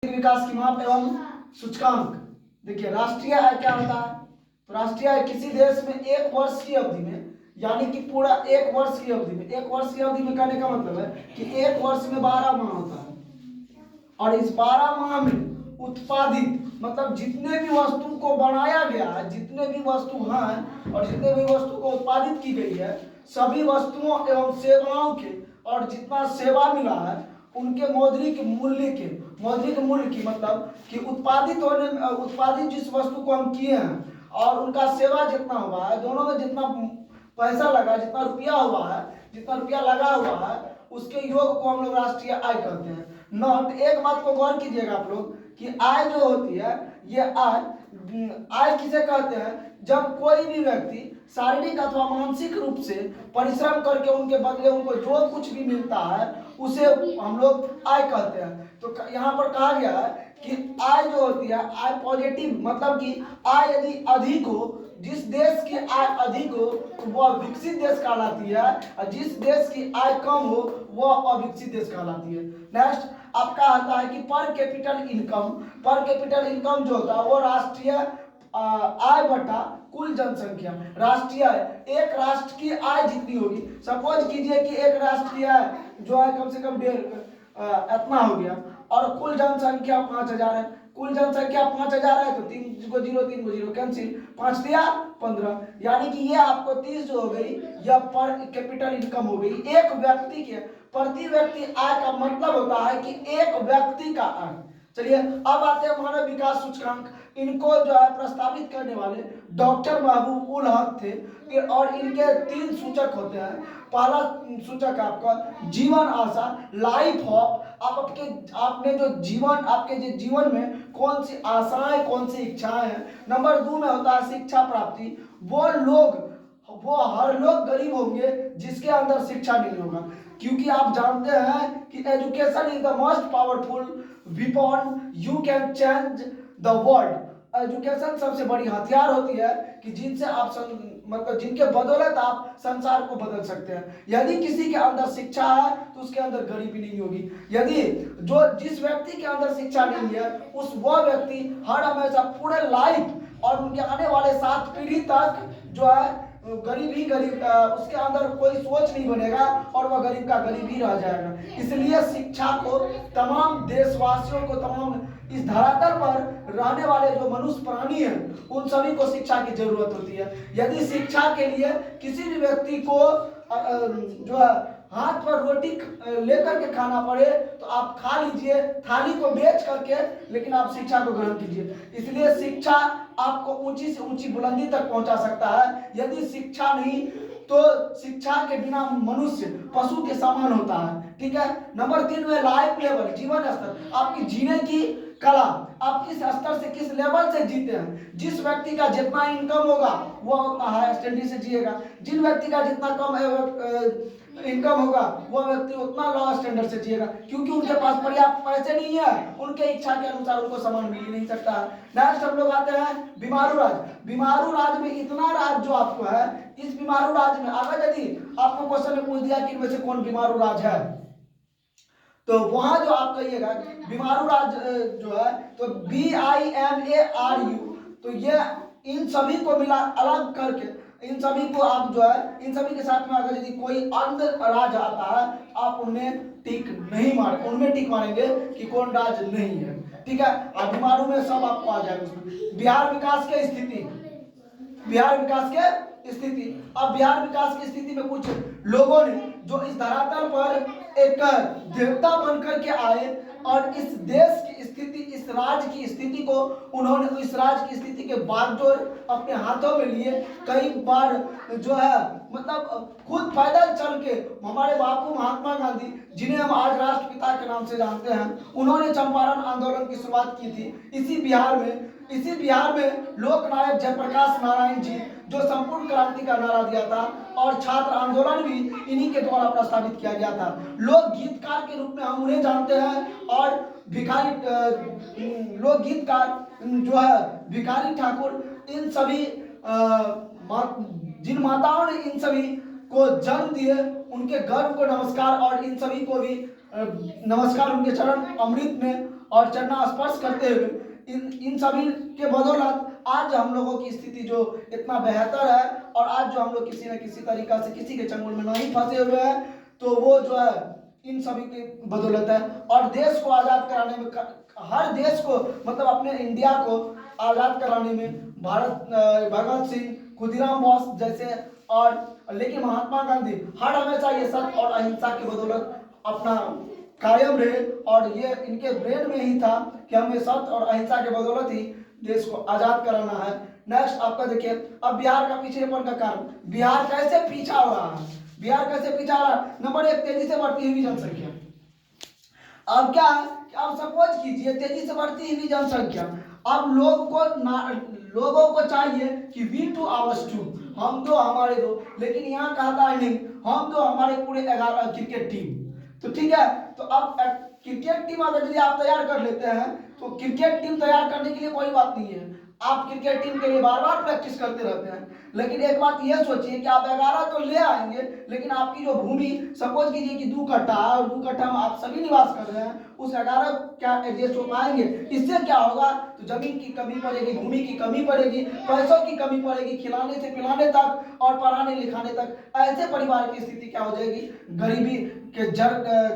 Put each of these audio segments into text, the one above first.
विकास की माप एवं सूचकांक। देखिए राष्ट्रीय आय क्या होता है? तो राष्ट्रीय आय किसी देश में एक वर्ष की अवधि में, यानी कि पूरा एक वर्ष की अवधि में, एक वर्ष की अवधि में कहने का मतलब है कि एक वर्ष में 12 माह होता है, और इस 12 माह में उत्पादित मतलब जितने भी वस्तु को बनाया गया है, जितने भी वस्तु हैं और जितने भी वस्तु को उत्पादित की गई है, सभी वस्तुओं एवं सेवाओं के और जितना सेवा मिला है उनके मौद्रिक मूल्य की मतलब कि उत्पादित जिस वस्तु को हम किए हैं और उनका सेवा जितना हुआ है, दोनों में जितना पैसा लगा, जितना रुपया हुआ है, जितना रुपया लगा हुआ है, उसके योग को हम लोग राष्ट्रीय आय कहते हैं। नॉट एक बात को गौर कीजिएगा आप लोग कि आय जो होती है, ये आय किसे कहते हैं? जब कोई भी व्यक्ति शारीरिक अथवा मानसिक रूप से परिश्रम करके उनके बदले उनको जो कुछ भी मिलता है उसे हम लोग आय कहते हैं। तो यहाँ पर कहा गया है कि आय जो होती है, आय पॉजिटिव मतलब कि आय यदि अधिक हो, जिस देश की आय अधिक हो तो वह विकसित देश कहलाती है, और जिस देश की आय कम हो वह अविकसित देश कहलाती है। नेक्स्ट आपका आता है कि पर कैपिटल इनकम जो होता है वो राष्ट्रीय आय बटा कुल जनसंख्या। राष्ट्रीय आय, एक राष्ट्र की आय जितनी होगी, सपोज कीजिए कि एक राष्ट्र की आय जो है कम से कम इतना हो गया, और कुल जनसंख्या 5000 है। कुल जनसंख्या 5000 है तो 3 को 0 कैंसिल, 5 दिया 15, यानी कि ये आपको 30 जो हो गई यह पर कैपिटल इनकम हो गई एक व्यक्ति के। प्रति व्यक्ति आय का मतलब होता है कि एक व्यक्ति का आय। चलिए अब आते हैं मानव विकास सूचकांक। इनको जो है प्रस्तावित करने वाले डॉक्टर महबूब उल हक थे, और इनके 3 सूचक होते हैं। पहला सूचक आपका जीवन आशा, लाइफ होप, आपने जो जीवन, आपके जो जीवन में कौन सी आशाएं, कौन सी इच्छाएं हैं। नंबर 2 में होता है शिक्षा प्राप्ति, वो हर लोग गरीब होंगे जिसके अंदर शिक्षा नहीं होगा, क्योंकि आप जानते हैं कि education is the most powerful weapon you can change the world. Education सबसे बड़ी हथियार होती है कि जिनसे आप मतलब जिनके बदौलत आप संसार को बदल सकते हैं। यदि किसी के अंदर शिक्षा है तो उसके अंदर गरीबी नहीं होगी। यदि जिस व्यक्ति के अंदर शिक्षा नहीं है वह व्यक्ति हर हमेशा पूरे लाइफ और उनके आने वाले 7 पीढ़ी तक जो है गरीब ही गरीब, उसके अंदर कोई सोच नहीं बनेगा और वह गरीब का गरीब ही रह जाएगा। इसलिए शिक्षा को तमाम देशवासियों को, तमाम इस धरातल पर रहने वाले जो मनुष्य प्राणी हैं उन सभी को शिक्षा की जरूरत होती है। यदि शिक्षा के लिए किसी भी व्यक्ति को जो है हाथ पर रोटी लेकर के खाना पड़े तो आप खा लीजिए, थाली को बेच करके, लेकिन आप शिक्षा को ग्रहण कीजिए। इसलिए शिक्षा आपको ऊंची से ऊंची बुलंदी तक पहुंचा सकता है। यदि शिक्षा नहीं तो शिक्षा के बिना मनुष्य पशु के समान होता है। ठीक है। नंबर 3 में लाइफ लेवल, जीवन स्तर, आपकी जीने की कला, आप किस स्तर से, किस लेवल से जीते हैं। जिस व्यक्ति का जितना इनकम होगा वह उतना हाई स्टैंडर्ड से जिएगा, जिन व्यक्ति का जितना कम इनकम होगा वह व्यक्ति उतना लो स्टैंडर्ड से जिएगा, क्योंकि उनके पास पर्याप्त पैसे नहीं है, उनके इच्छा के अनुसार उनको सामान मिल ही नहीं सकता। नेक्स्ट हम लोग आते हैं बीमारू राज्य। बीमारू राज्य में इतना राज्य जो आपको है, इस बीमारू राज्य में अगर यदि आपको क्वेश्चन में पूछ दिया कि इनमें से कौन बीमारू राज्य है, तो वहां जो आप कहिएगा बीमारू राज्य जो है तो BIMARU, तो ये इन सभी को मिला अलग करके इन सभी को आप जो है, इन सभी के साथ में अगर यदि कोई अन्य राज्य आता है आप उनमें टिक मारेंगे कि कौन राज्य नहीं है। ठीक है। अब बीमारू में सब आपको आ जाएगा उसमें। बिहार विकास की स्थिति, अब बिहार विकास की स्थिति में कुछ लोगों ने जो इस धरातल पर एक देवता बनकर के आए और इस देश की स्थिति, इस राज्य की स्थिति को उन्होंने, इस राज्य की स्थिति के बागडोर अपने हाथों में लिए। कई बार जो है मतलब खुद पैदल चल के हमारे बापू महात्मा गांधी, जिन्हें हम आज राष्ट्रपिता के नाम से जानते हैं, उन्होंने चंपारण आंदोलन की शुरुआत की थी इसी बिहार में लोकनायक जयप्रकाश नारायण जी जो संपूर्ण क्रांति का नारा दिया था, और छात्र आंदोलन भी इन्हीं के द्वारा प्रस्तावित किया गया था। लोक गीतकार के रूप में हम उन्हें जानते हैं, और लोक गीतकार जो है भिखारी ठाकुर, इन सभी जिन माताओं ने इन सभी को जन्म दिए उनके गर्भ को नमस्कार, और इन सभी को भी नमस्कार उनके चरण अमृत में और चरना स्पर्श करते हुए इन सभी के बदौलत आज हम लोगों की स्थिति जो इतना बेहतर है, और आज जो हम लोग किसी न किसी तरीका से किसी के चंगुल में नहीं फंसे हुए हैं, तो वो जो है इन सभी की बदौलत है। और देश को आज़ाद कराने में हर देश को, मतलब अपने इंडिया को आज़ाद कराने में भगत सिंह, खुदीराम बोस जैसे, और लेकिन महात्मा गांधी हर हमेशा ये सत्य और अहिंसा की बदौलत अपना कायम रहे, और ये इनके ब्रेन में ही था कि हमें सत्य और अहिंसा के बदौलत ही देश को आज़ाद कराना है। नेक्स्ट आपका देखिए, अब बिहार का पिछड़ेपन का कारण, बिहार कैसे पीछा हो रहा है, बिहार कैसे पीछा हो रहा है। नंबर 1, तेजी से बढ़ती हुई जनसंख्या। अब क्या, आप सपोज कीजिए तेजी से बढ़ती हुई जनसंख्या, अब लोगों को चाहिए कि वी टू आवर्स टू, हम दो हमारे दो, लेकिन यहाँ कहता है नहीं, हम दो हमारे पूरे 11 क्रिकेट टीम। तो ठीक है, तो अब क्रिकेट टीम अगर यदि आप तैयार कर लेते हैं, तो क्रिकेट टीम तैयार करने के लिए कोई बात नहीं है, आप क्रिकेट टीम के लिए बार बार प्रैक्टिस करते रहते हैं। लेकिन एक बात यह सोचिए कि आप 11 तो ले आएंगे, लेकिन आपकी जो भूमि, सपोज कीजिए कि 2 कट्ठा और 2 कट्ठा में आप सभी निवास कर रहे हैं, उस 11 क्या एडजस्ट हो पाएंगे? इससे क्या होगा, तो जमीन की कमी पड़ेगी, भूमि की कमी पड़ेगी, पैसों की कमी पड़ेगी, खिलाने से पिलाने तक और पढ़ाने लिखाने तक। ऐसे परिवार की स्थिति क्या हो जाएगी,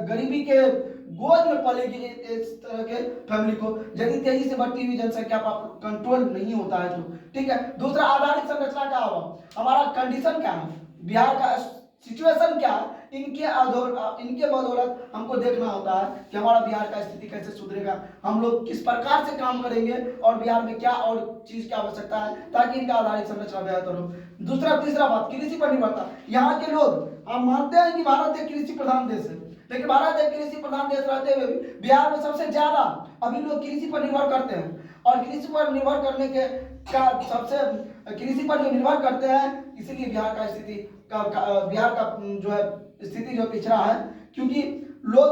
गरीबी के गोद में पलेगी इस तरह के फैमिली को, यदि तेजी से बढ़ती हुई जनसंख्या पर कंट्रोल नहीं होता है तो। ठीक है, दूसरा आधारिक संरचना क्या होगा, हमारा कंडीशन क्या है, बिहार का सिचुएशन क्या है, इनके बदौलत हमको देखना होता है कि हमारा बिहार का स्थिति कैसे सुधरेगा, हम लोग किस प्रकार से काम करेंगे, और बिहार में क्या और चीज की आवश्यकता है ताकि इनका आधारिक संरचना बेहतर हो। दूसरा तीसरा बात, कृषि पर निर्भरता। यहाँ के लोग, हम मानते हैं कि भारत एक कृषि प्रधान देश है, लेकिन भारत एक कृषि प्रधान देश रहते हुए भी बिहार में सबसे ज्यादा अभी लोग कृषि पर निर्भर करते हैं, और कृषि पर निर्भर करने के कृषि पर जो निर्भर करते हैं, इसीलिए बिहार का स्थिति बिहार का जो है स्थिति जो पिछड़ा है, क्योंकि लोग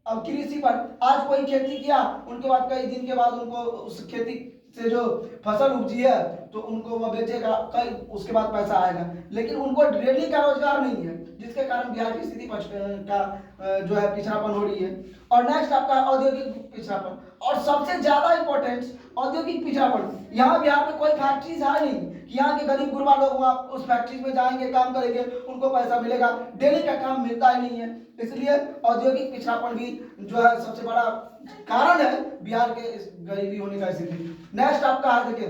अब कृषि पर, आज कोई खेती किया, उनके बाद कई दिन के बाद उनको उस खेती से जो फसल उपजी है तो उनको वह बेचेगा, कई उसके बाद पैसा आएगा, लेकिन उनको डेली का रोजगार नहीं है, जिसके कारण बिहार की स्थिति का जो है पिछड़ापन हो रही है। और नेक्स्ट आपका औद्योगिक पिछड़ापन, और सबसे ज्यादा इंपॉर्टेंट औद्योगिक पिछड़ापन। यहाँ बिहार में कोई फैक्ट्रीज है नहीं कि यहाँ के गरीब गुरबा लोग वहाँ उस फैक्ट्रीज में जाएंगे, काम करेंगे, उनको पैसा मिलेगा, डेली का काम मिलता ही नहीं है, इसलिए औद्योगिक पिछड़ापन भी जो है सबसे बड़ा कारण है बिहार के इस गरीबी होने का स्थिति। नेक्स्ट आपका है देखिए,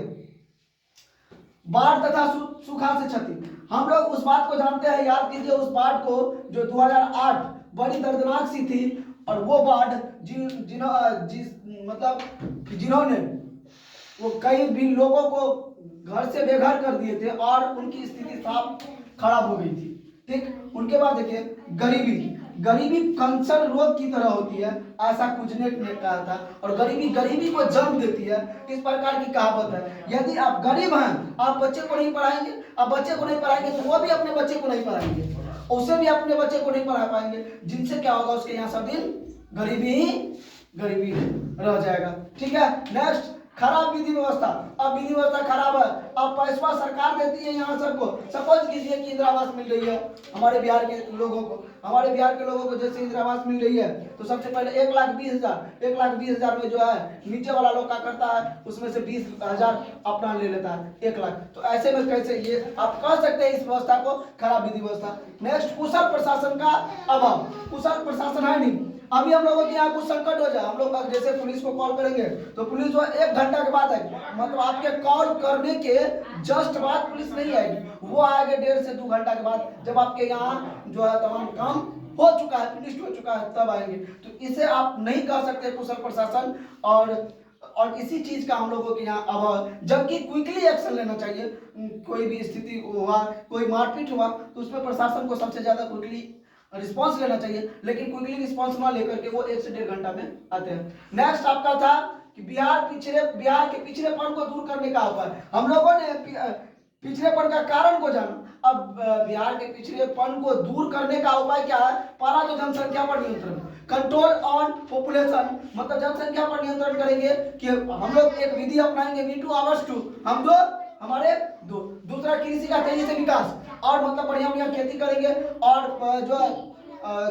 बाढ़ तथा सूखा से क्षति। हम लोग उस बात को जानते हैं, याद कीजिए उस बाढ़ को जो 2008 बड़ी दर्दनाक सी थी, और वो बाढ़ जिन्होंने वो कई भी लोगों को घर से बेघर कर दिए थे और उनकी स्थिति साफ खराब हो गई थी। ठीक, उनके बाद देखिए गरीबी कैंसर रोग की तरह होती है, ऐसा कुजनेट ने कहा था, और गरीबी को जन्म देती है, इस प्रकार की कहावत है। यदि आप गरीब हैं, आप बच्चे को नहीं पढ़ाएंगे, आप बच्चे को नहीं पढ़ाएंगे तो वो भी अपने बच्चे को नहीं पढ़ाएंगे, उसे भी अपने बच्चे को नहीं पढ़ा पाएंगे, जिनसे क्या होगा, उसके यहाँ सब दिन गरीबी रह जाएगा। ठीक है, नेक्स्ट खराब विधि व्यवस्था। अब विधि व्यवस्था खराब है, अब पैसा सरकार देती है यहाँ सबको, सपोज कीजिए कि इंदिरा आवास मिल रही है हमारे बिहार के लोगों को जैसे इंदिरा आवास मिल रही है, तो सबसे पहले 1,20,000 में जो है नीचे वाला लोग क्या करता है, उसमें से 20,000 अपना ले लेता है, 1 लाख। तो ऐसे में कैसे, ये आप कह सकते हैं इस व्यवस्था को खराब विधि व्यवस्था। नेक्स्ट, कुशल प्रशासन का अभाव। कुशल प्रशासन है नहीं, अभी हम लोगों के यहाँ कुछ संकट हो जाए, हम लोग जैसे पुलिस को कॉल करेंगे तो पुलिस जो 1 घंटा के बाद आएगी, मतलब आपके कॉल करने के जस्ट बाद पुलिस नहीं आएगी, वो आएगी 1.5 से 2 घंटा के बाद, जब आपके यहाँ जो है तमाम काम हो चुका है, फिनिश्ड हो चुका है, तब आएंगे। तो इसे आप नहीं कह सकते कुशल प्रशासन, और इसी चीज का हम लोगों के यहाँ अभाव, जबकि क्विकली एक्शन लेना चाहिए। कोई भी स्थिति हुआ, कोई मारपीट हुआ, तो उसमें प्रशासन को सबसे ज्यादा क्विकली रिस्पांस लेना चाहिए, लेकिन क्विकली रिस्पांस ना लेकर के वो 1 से 1.5 घंटा में आते हैं। नेक्स्ट आपका था कि बिहार के पिछड़ेपन को दूर करने का उपाय। हम लोगों ने पिछड़ेपन का कारण को जाना, अब बिहार के पिछड़ेपन को दूर करने का उपाय क्या है? पहला तो जनसंख्या पर नियंत्रण, कंट्रोल ऑन पॉपुलेशन, मतलब जनसंख्या पर नियंत्रण करेंगे कि हम लोग एक विधि अपनाएंगे, वी टू आवर्स टू, हम दो हमारे दो। दूसरा, कृषि का तेजी से विकास, और मतलब बढ़िया खेती करेंगे, और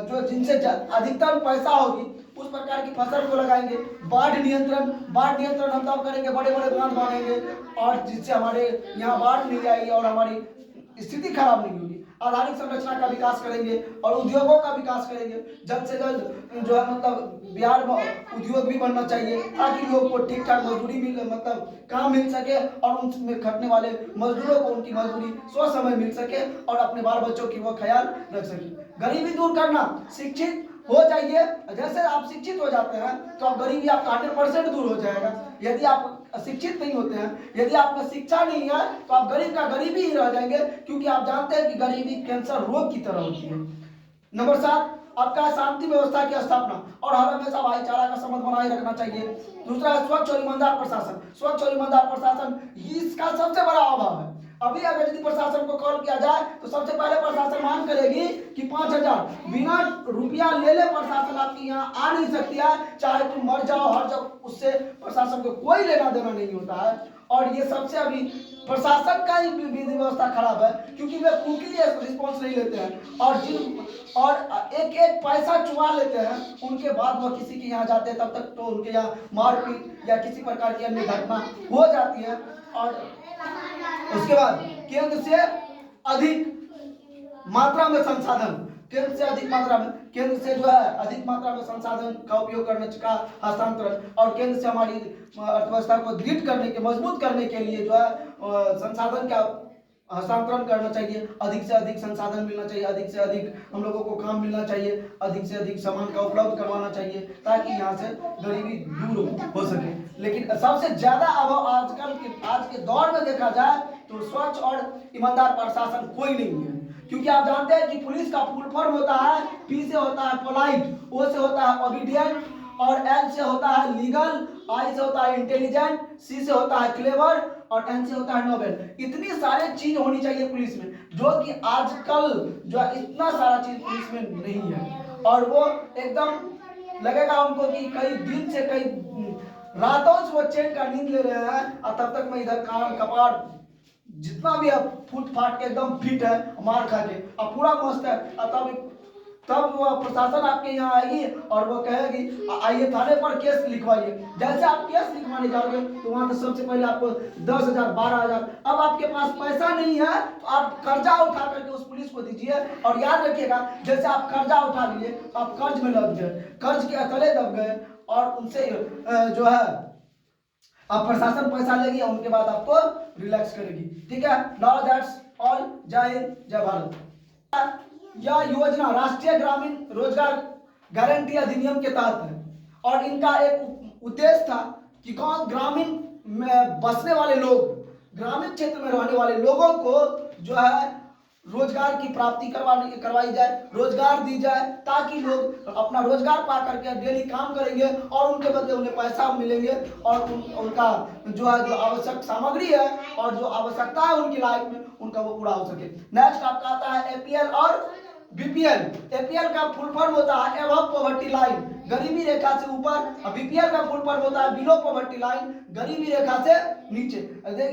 जो जिनसे अधिकतम पैसा होगी उस प्रकार की फसल को लगाएंगे। बाढ़ नियंत्रण हम तब करेंगे, बड़े बड़े बांध बांधेंगे और जिससे हमारे यहाँ बाढ़ नहीं आएगी और हमारी स्थिति खराब नहीं होगी। आधारिक संरचना का विकास करेंगे और उद्योगों का विकास करेंगे। जल्द से जल्द जो है मतलब बिहार में उद्योग भी बनना चाहिए ताकि लोग को ठीक ठाक मजदूरी मिल मतलब काम मिल सके और उनमें खटने वाले मजदूरों को उनकी मजदूरी समय मिल सके और अपने बाल बच्चों की वो ख्याल रख सके। गरीबी दूर करना, शिक्षित हो जाइए। जैसे आप शिक्षित हो जाते हैं तो आप गरीबी आपका 100% दूर हो जाएगा। यदि आप शिक्षित नहीं होते हैं, यदि आप में शिक्षा नहीं है तो आप गरीब का गरीबी ही रह जाएंगे, क्योंकि आप जानते हैं कि गरीबी कैंसर रोग की तरह होती है। नंबर 7, आपका शांति व्यवस्था की स्थापना और हर हमेशा भाईचारा का संबंध बनाए रखना चाहिए। दूसरा है स्वच्छ और ईमानदार प्रशासन। स्वच्छ और ईमानदार प्रशासन इसका सबसे बड़ा अभाव है। अभी अगर यदि प्रशासन को कॉल किया जाए तो सबसे पहले प्रशासन मांग करेगी कि 5000 बिना रुपया ले ले प्रशासन आपकी यहाँ आ नहीं सकती है, चाहे तुम मर जाओ हर जब, उससे प्रशासन को कोई लेना देना नहीं होता है। और ये सबसे अभी प्रशासन का ही विधि व्यवस्था खराब है, क्योंकि वे उनके लिए रिस्पॉन्स नहीं लेते हैं और एक एक पैसा चुरा लेते हैं। उनके बाद वो किसी के यहाँ जाते हैं तब तक तो उनके यहाँ मारपीट या किसी प्रकार की अन्य घटना हो जाती है। और उसके बाद केंद्र से अधिक मात्रा में संसाधन, केंद्र से अधिक मात्रा में, केंद्र से जो है अधिक मात्रा में संसाधन का उपयोग करने का हस्तांतरण और केंद्र से हमारी अर्थव्यवस्था को दृढ़ करने के, मजबूत करने के लिए जो है संसाधन का हस्तांतरण करना चाहिए। अधिक से अधिक संसाधन मिलना चाहिए, अधिक से अधिक हम लोगों को काम मिलना चाहिए, अधिक से अधिक सामान का उपलब्ध करवाना चाहिए ताकि यहाँ से गरीबी दूर हो सके। लेकिन सबसे ज्यादा अभाव आज के दौर में देखा जाए तो स्वच्छ और ईमानदार प्रशासन कोई नहीं है। क्योंकि आप जानते हैं कि पुलिस का फुल फॉर्म होता है, पी से होता है पोलाइट, ओ से होता है ओबीडियंट और एल से होता है लीगल, आई से होता है इंटेलिजेंट, सी से होता है क्लेवर और एन से होता है नोबेल। इतनी सारे चीज होनी चाहिए पुलिस में, जो कि आजकल जो इतना सारा चीज पुलिस में नहीं है। और वो एकदम लगेगा उनको कि कई दिन से कई रातों से वो चैन का नींद ले रहे हैं और तब तक मैं इधर कान कपाट जितना भी है फूट फाट के एकदम फिट है, मार खा के और पूरा मस्त है। तब वो प्रशासन आपके यहाँ आएगी और वो कहेगी आइए थाने पर केस लिखवाइए। जैसे आप केस लिखवाने जाओगे तो वहां तो सबसे पहले आपको 10,000 12,000, अब आपके पास पैसा नहीं है तो आप कर्जा उठा करके उस पुलिस को दीजिए। और याद रखिएगा, जैसे आप कर्जा उठा लिए तो आप कर्ज में लग गए, कर्ज के तले दब गए और उनसे जो है अब प्रशासन पैसा लेगी और उनके बाद आपको रिलैक्स करेगी। ठीक है, नाउ दैट्स ऑल। जय हिंद, जय भारत। यह योजना राष्ट्रीय ग्रामीण रोजगार गारंटी अधिनियम के तहत है और इनका एक उद्देश्य था कि ग्रामीण में बसने वाले लोग, ग्रामीण क्षेत्र में रहने वाले लोगों को जो है रोजगार की प्राप्ति करवाई जाए, रोजगार दी जाए ताकि लोग अपना रोजगार पा करके डेली काम करेंगे और उनके बदले उन्हें पैसा मिलेंगे और उनका जो है जो आवश्यक सामग्री है और जो आवश्यकता है उनकी लाइफ में उनका वो पूरा हो सके। नेक्स्ट आपका आता है एपीएल और बीपीएल। एपीएल का फुल फॉर्म होता है एबव पॉवर्टी लाइन, गरीबी रेखा से ऊपर, और बीपीएल का फुल फॉर्म होता है बिलो पॉवर्टी लाइन, गरीबी रेखा से नीचे।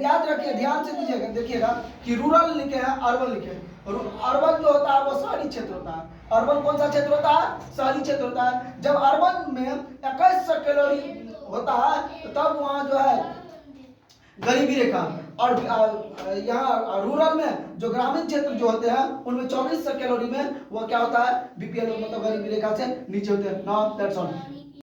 याद रखिए, ध्यान से दीजिएगा, देखिएगा कि रूरल लिखे हैं, अर्बन लिखे हैं। अर्बन जो होता है वो शहरी क्षेत्र होता है। अर्बन कौन सा क्षेत्र होता है? शहरी क्षेत्र होता है। जब अर्बन में 2100 कैलोरी होता है तो तब वहाँ जो है गरीबी रेखा, और यहाँ रूरल में जो ग्रामीण क्षेत्र जो होते हैं उनमें 2400 कैलोरी में वो क्या होता है? बीपीएल मतलब गरीबी रेखा से नीचे होते हैं। Now that's all.